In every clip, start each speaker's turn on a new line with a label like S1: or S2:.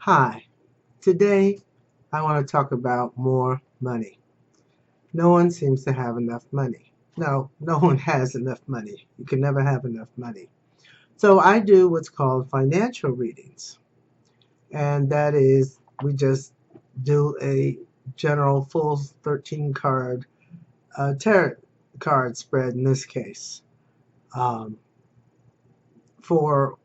S1: Hi, today I want to talk about more money. No one seems to have enough money. No, no one has enough money. You can never have enough money. So I do what's called financial readings, and that is we just do a general full 13 card tarot card spread in this case. Um, for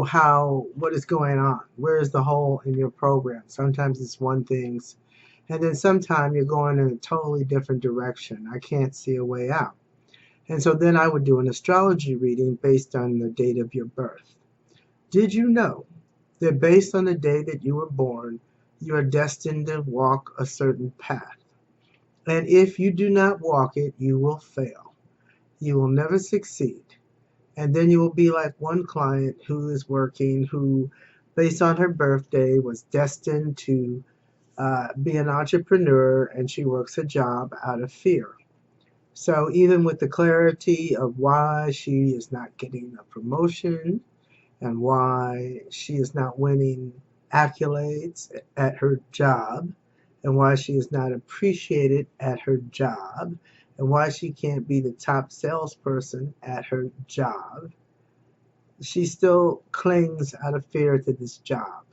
S1: how what is going on, where is the hole in your program. Sometimes it's one thing, and then sometimes you're going in a totally different direction. I can't see a way out. And so then I would do an astrology reading based on the date of your birth. Did you know that based on the day that you were born, you are destined to walk a certain path? And if you do not walk it, you will fail. You will never succeed. And then you will be like one client who is working, who, based on her birthday, was destined to be an entrepreneur, and she works a job out of fear. So even with the clarity of why she is not getting a promotion and why she is not winning accolades at her job and why she is not appreciated at her job and why she can't be the top salesperson at her job, she still clings out of fear to this job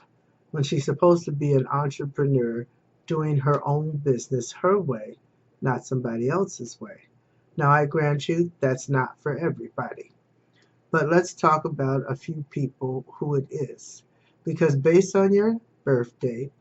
S1: when she's supposed to be an entrepreneur doing her own business her way, not somebody else's way. Now, I grant you that's not for everybody, but let's talk about a few people who it is. Because based on your birth date,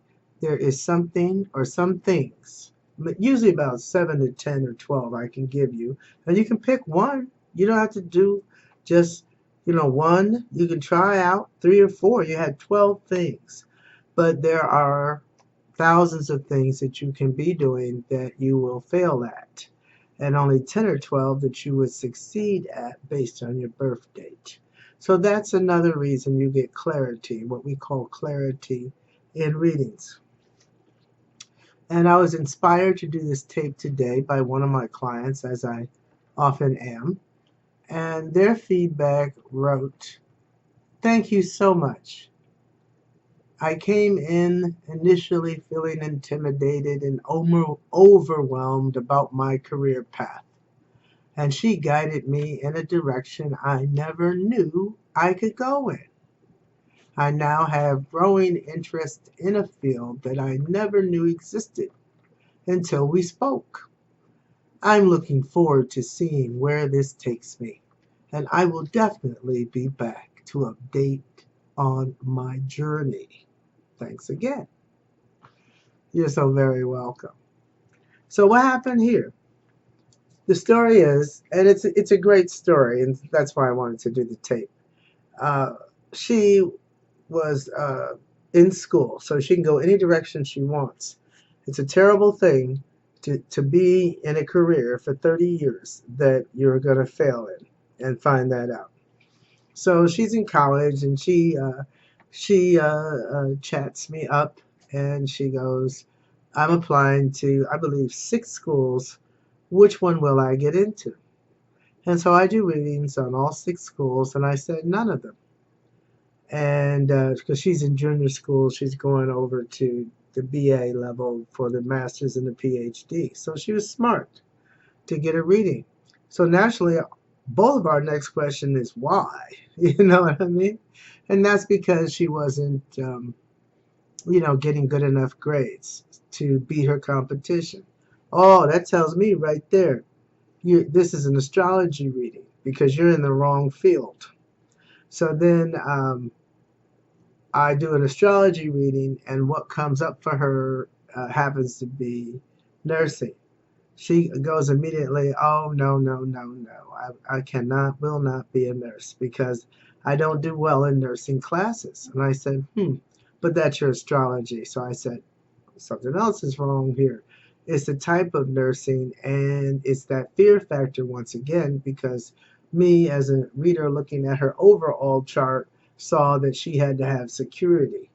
S1: there is something or some things, usually about 7 to 10 or 12 I can give you, and you can pick one. You don't have to do just one. You can try out 3 or 4. You had 12 things, but there are thousands of things that you can be doing that you will fail at, and only 10 or 12 that you would succeed at based on your birth date. So that's another reason you get clarity, what we call clarity in readings. And I was inspired to do this tape today by one of my clients, as I often am, and their feedback wrote, "Thank you so much. I came in initially feeling intimidated and overwhelmed about my career path, and she guided me in a direction I never knew I could go in. I now have growing interest in a field that I never knew existed until we spoke. I'm looking forward to seeing where this takes me, and I will definitely be back to update on my journey. Thanks again." You're so very welcome. So what happened here? The story is, and it's a great story, and that's why I wanted to do the tape. Uh, she was in school, so she can go any direction she wants. It's a terrible thing to be in a career for 30 years that you're going to fail in and find that out. So she's in college, and she chats me up, and she goes, "I'm applying to, I believe, 6 schools. Which one will I get into?" And so I do readings on all 6 schools, and I said none of them. And because she's in junior school, she's going over to the BA level for the master's and the PhD. So she was smart to get a reading. So naturally, both of our next question is why. You know what I mean? And that's because she wasn't, getting good enough grades to beat her competition. Oh, that tells me right there, this is an astrology reading because you're in the wrong field. So then I do an astrology reading, and what comes up for her happens to be nursing. She goes immediately, "Oh, no, no, no, no. I cannot, will not be a nurse because I don't do well in nursing classes." And I said, but that's your astrology. So I said, something else is wrong here. It's the type of nursing, and it's that fear factor once again, because me as a reader looking at her overall chart saw that she had to have security.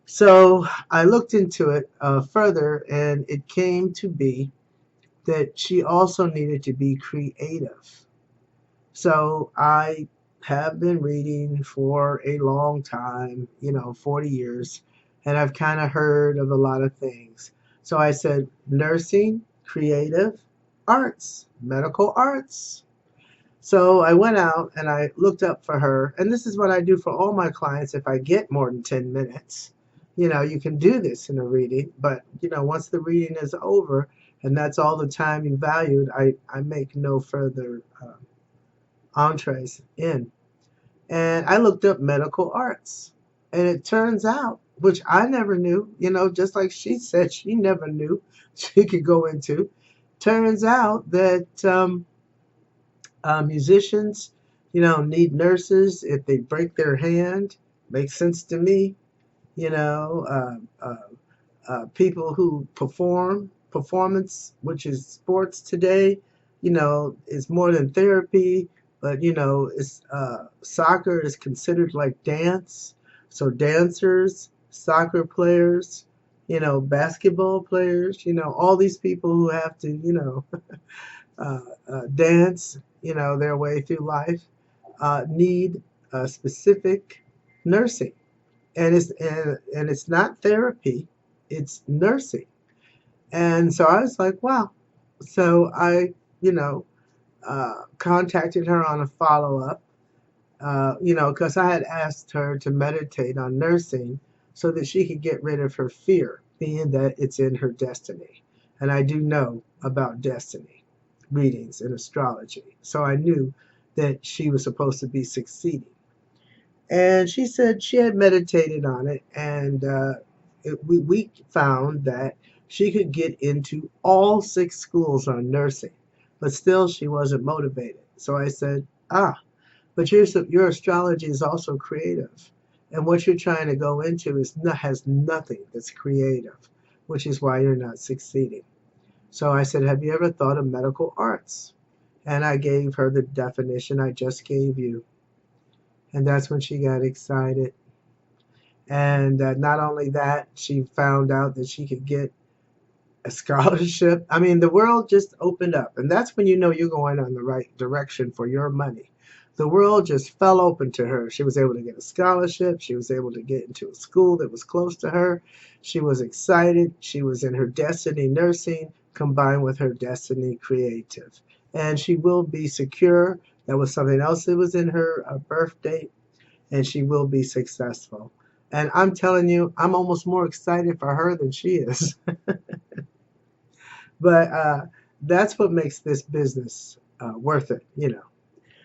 S1: So I looked into it further, and it came to be that she also needed to be creative. So I have been reading for a long time, 40 years, and I've kind of heard of a lot of things. So I said, nursing, creative, arts, medical arts. So I went out and I looked up for her, and this is what I do for all my clients if I get more than 10 minutes. You can do this in a reading, but once the reading is over and that's all the time you valued, I make no further entrees in. And I looked up medical arts. And it turns out, which I never knew, just like she said she never knew she could go into, turns out that musicians, need nurses if they break their hand. Makes sense to me. You know, People who performance, which is sports today, is more than therapy, but it's soccer is considered like dance. So dancers, soccer players, basketball players, all these people who have to, dance, their way through life, need specific nursing, and it's not therapy, it's nursing. And so I was like, wow. So I, contacted her on a follow up, because I had asked her to meditate on nursing so that she could get rid of her fear, being that it's in her destiny. And I do know about destiny readings and astrology. So I knew that she was supposed to be succeeding. And she said she had meditated on it, and we found that she could get into all 6 schools on nursing, but still she wasn't motivated. So I said, but your astrology is also creative. And what you're trying to go into has nothing that's creative, which is why you're not succeeding. So I said, have you ever thought of medical arts? And I gave her the definition I just gave you. And that's when she got excited. And not only that, she found out that she could get a scholarship. I mean, the world just opened up. And that's when you know you're going on the right direction for your money. The world just fell open to her. She was able to get a scholarship. She was able to get into a school that was close to her. She was excited. She was in her destiny nursing combined with her destiny creative. And she will be secure. That was something else that was in her birth date. And she will be successful. And I'm telling you, I'm almost more excited for her than she is. But that's what makes this business worth it.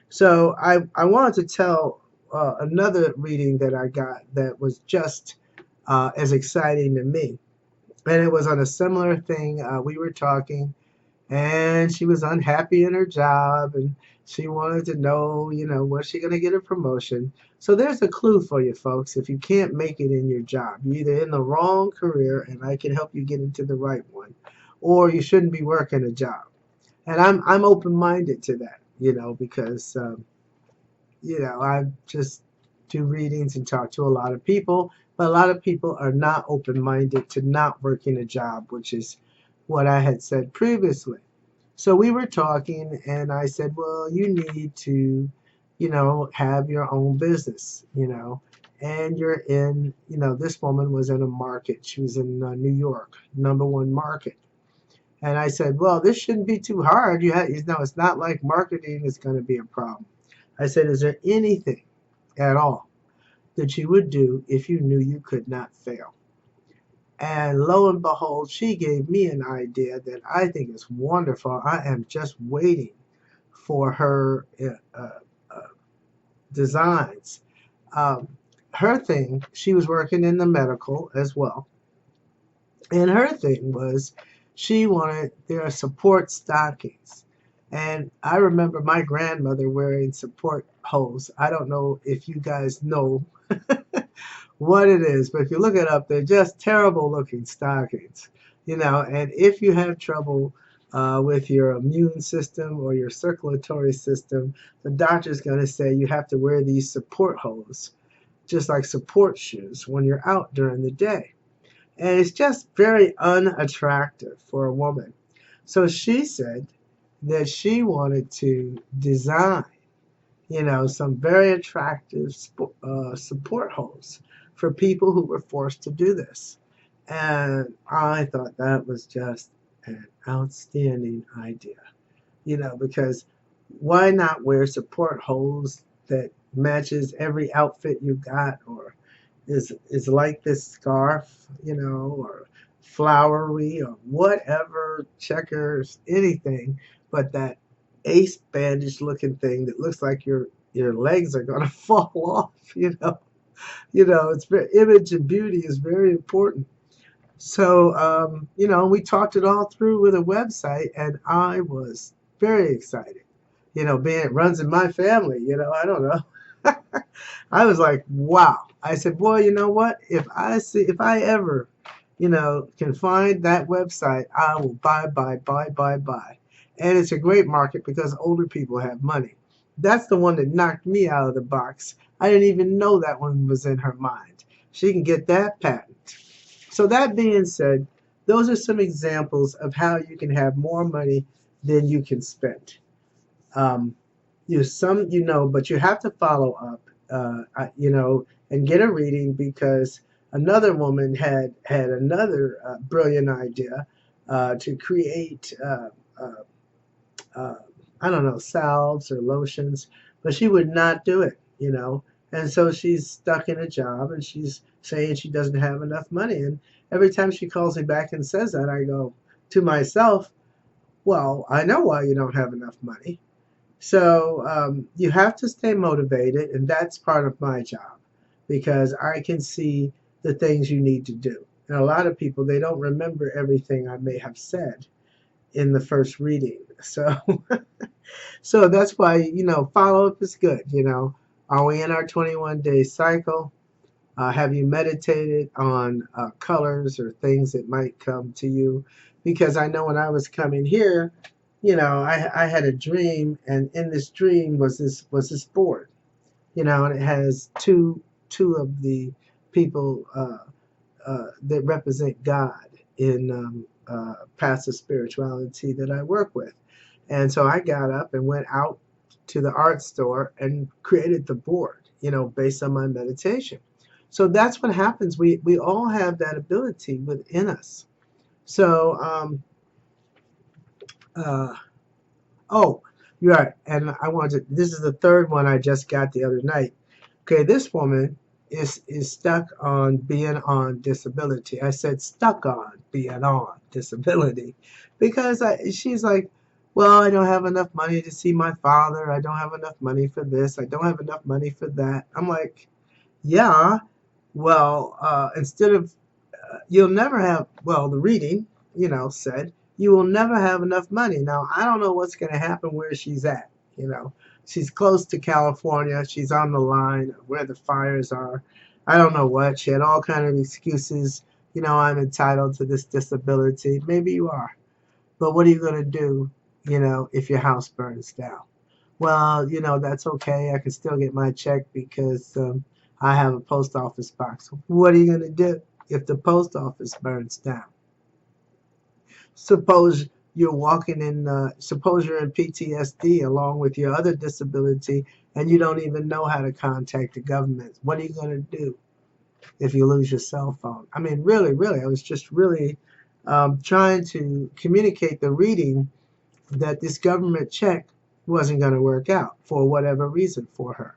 S1: So I wanted to tell another reading that I got that was just as exciting to me. And it was on a similar thing. We were talking, and she was unhappy in her job, and she wanted to know, was she going to get a promotion? So there's a clue for you folks. If you can't make it in your job, you're either in the wrong career, and I can help you get into the right one, or you shouldn't be working a job. And I'm open-minded to that, because I just do readings and talk to a lot of people, but a lot of people are not open-minded to not working a job, which is what I had said previously. So we were talking, and I said, well, you need to, have your own business, and you're in, this woman was in a market. She was in New York, #1 market. And I said, well, this shouldn't be too hard. It's not like marketing is going to be a problem. I said, is there anything at all that you would do if you knew you could not fail? And lo and behold, she gave me an idea that I think is wonderful. I am just waiting for her designs. Um, Her thing, she was working in the medical as well. And her thing was she wanted their support stockings. And I remember my grandmother wearing support hose. I don't know if you guys know what it is, but if you look it up, they're just terrible looking stockings. And if you have trouble with your immune system or your circulatory system, the doctor's going to say you have to wear these support hose, just like support shoes when you're out during the day. And it's just very unattractive for a woman. So she said that she wanted to design some very attractive support holes for people who were forced to do this. And I thought that was just an outstanding idea, because why not wear support holes that matches every outfit you got, or is like this scarf, or flowery or whatever, checkers, anything, but that ace bandage looking thing that looks like your legs are gonna fall off. It's very, image and beauty is very important. So, we talked it all through with a website, and I was very excited. Being it runs in my family, I don't know. I was like, wow. I said, boy, you know what? If I ever, can find that website, I will buy, buy, buy, buy, buy. And it's a great market because older people have money. That's the one that knocked me out of the box. I didn't even know that one was in her mind. She can get that patent. So that being said, those are some examples of how you can have more money than you can spend. Um, but you have to follow up, and get a reading, because another woman had another brilliant idea to create, uh, uh, I don't know, salves or lotions, but she would not do it. And so she's stuck in a job, and she's saying she doesn't have enough money. And every time she calls me back and says that, I go to myself, well, I know why you don't have enough money. So you have to stay motivated, and that's part of my job, because I can see the things you need to do. And a lot of people, they don't remember everything I may have said in the first reading. So, so that's why, follow up is good. Are we in our 21-day cycle? Have you meditated on colors or things that might come to you? Because I know when I was coming here, I had a dream, and in this dream was this board, and it has two of the people that represent God in paths of spirituality that I work with. And so I got up and went out to the art store and created the board, based on my meditation. So that's what happens. We all have that ability within us. So, uh, oh, you're right. And this is the third one I just got the other night. Okay, this woman is stuck on being on disability. I said stuck on being on disability because she's like, well, I don't have enough money to see my father. I don't have enough money for this. I don't have enough money for that. I'm like, yeah, well, instead of, you'll never have, well, the reading, said, you will never have enough money. Now, I don't know what's going to happen where she's at. You know, she's close to California. She's on the line where the fires are. I don't know what. She had all kind of excuses. I'm entitled to this disability. Maybe you are. But what are you going to do, if your house burns down? Well, that's okay. I can still get my check because I have a post office box. What are you going to do if the post office burns down? Suppose suppose you're in PTSD along with your other disability, and you don't even know how to contact the government. What are you going to do if you lose your cell phone? I mean, really, really, I was just really trying to communicate the reading that this government check wasn't going to work out for whatever reason for her.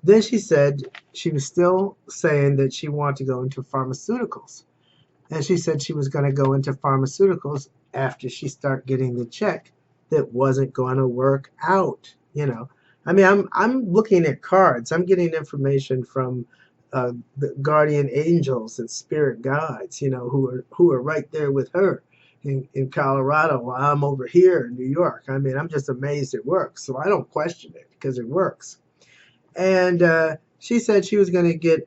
S1: Then she said she was still saying that she wanted to go into pharmaceuticals. And she said she was going to go into pharmaceuticals after she started getting the check that wasn't going to work out. I mean, I'm looking at cards. I'm getting information from the guardian angels and spirit guides, who are right there with her in Colorado while I'm over here in New York. I mean, I'm just amazed it works. So I don't question it because it works. And she said she was going to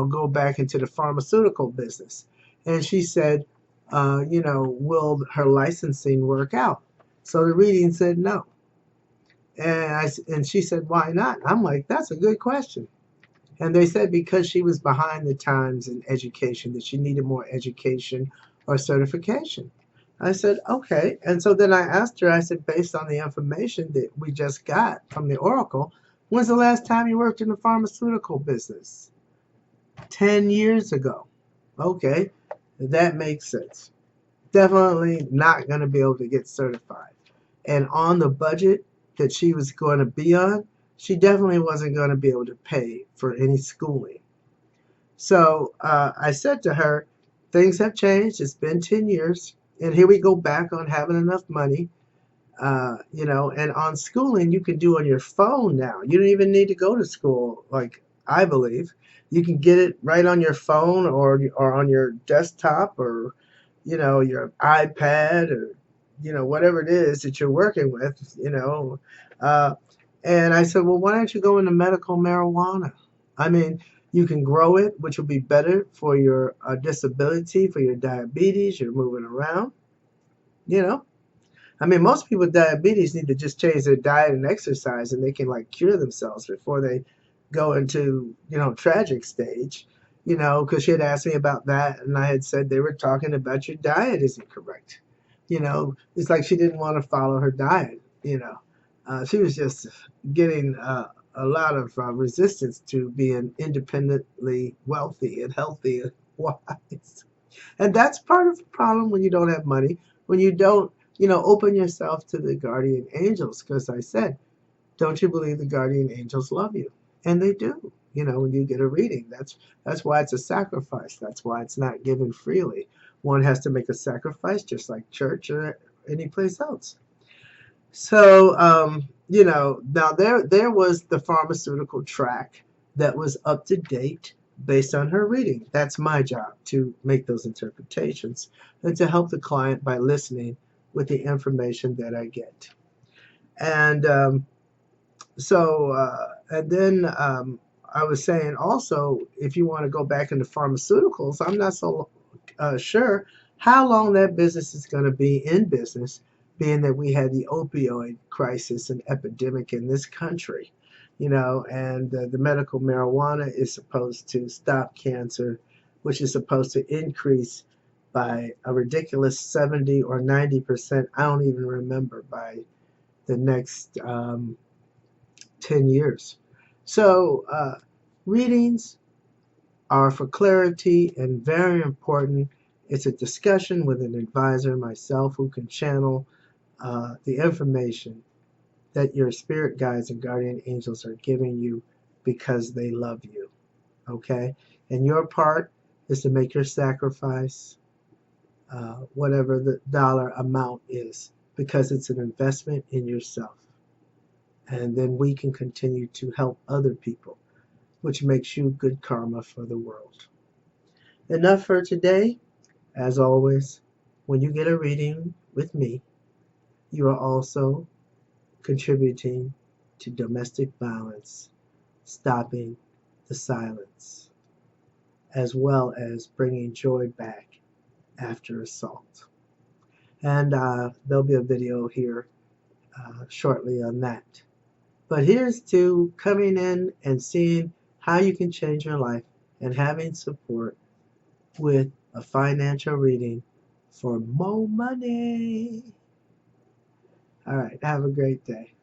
S1: go back into the pharmaceutical business. And she said, will her licensing work out? So the reading said no. And she said, why not? I'm like, that's a good question. And they said because she was behind the times in education, that she needed more education or certification. I said, okay. And so then I asked her, I said, based on the information that we just got from the Oracle, when's the last time you worked in the pharmaceutical business? 10 years ago. Okay, that makes sense. Definitely not going to be able to get certified. And on the budget that she was going to be on, she definitely wasn't going to be able to pay for any schooling. So I said to her, things have changed. It's been 10 years. And here we go back on having enough money. And on schooling, you can do on your phone now. You don't even need to go to school, like I believe. You can get it right on your phone or on your desktop or, your iPad or, whatever it is that you're working with. Uh, and I said, well, why don't you go into medical marijuana? I mean, you can grow it, which will be better for your disability, for your diabetes, you're moving around, you know. I mean, most people with diabetes need to just change their diet and exercise, and they can like cure themselves before they go into tragic stage. Because she had asked me about that, and I had said they were talking about your diet isn't correct. It's like she didn't want to follow her diet. She was just getting a lot of resistance to being independently wealthy and healthy and wise. And that's part of the problem when you don't have money, when you don't, open yourself to the guardian angels. Because I said, don't you believe the guardian angels love you? And they do. When you get a reading, that's why it's a sacrifice. That's why it's not given freely. One has to make a sacrifice, just like church or any place else. So, now there was the pharmaceutical track that was up to date based on her reading. That's my job to make those interpretations and to help the client by listening with the information that I get. And and then I was saying also, if you want to go back into pharmaceuticals, I'm not so sure how long that business is going to be in business, being that we had the opioid crisis and epidemic in this country, and the medical marijuana is supposed to stop cancer, which is supposed to increase by a ridiculous 70 or 90%. I don't even remember by the next 10 years. So, readings are for clarity and very important. It's a discussion with an advisor, myself, who can channel the information that your spirit guides and guardian angels are giving you because they love you. Okay? And your part is to make your sacrifice, whatever the dollar amount is, because it's an investment in yourself. And then we can continue to help other people, which makes you good karma for the world. Enough for today. As always, when you get a reading with me, you are also contributing to domestic violence, stopping the silence, as well as bringing joy back after assault. And there'll be a video here shortly on that. But here's to coming in and seeing how you can change your life and having support with a financial reading for more money. All right, have a great day.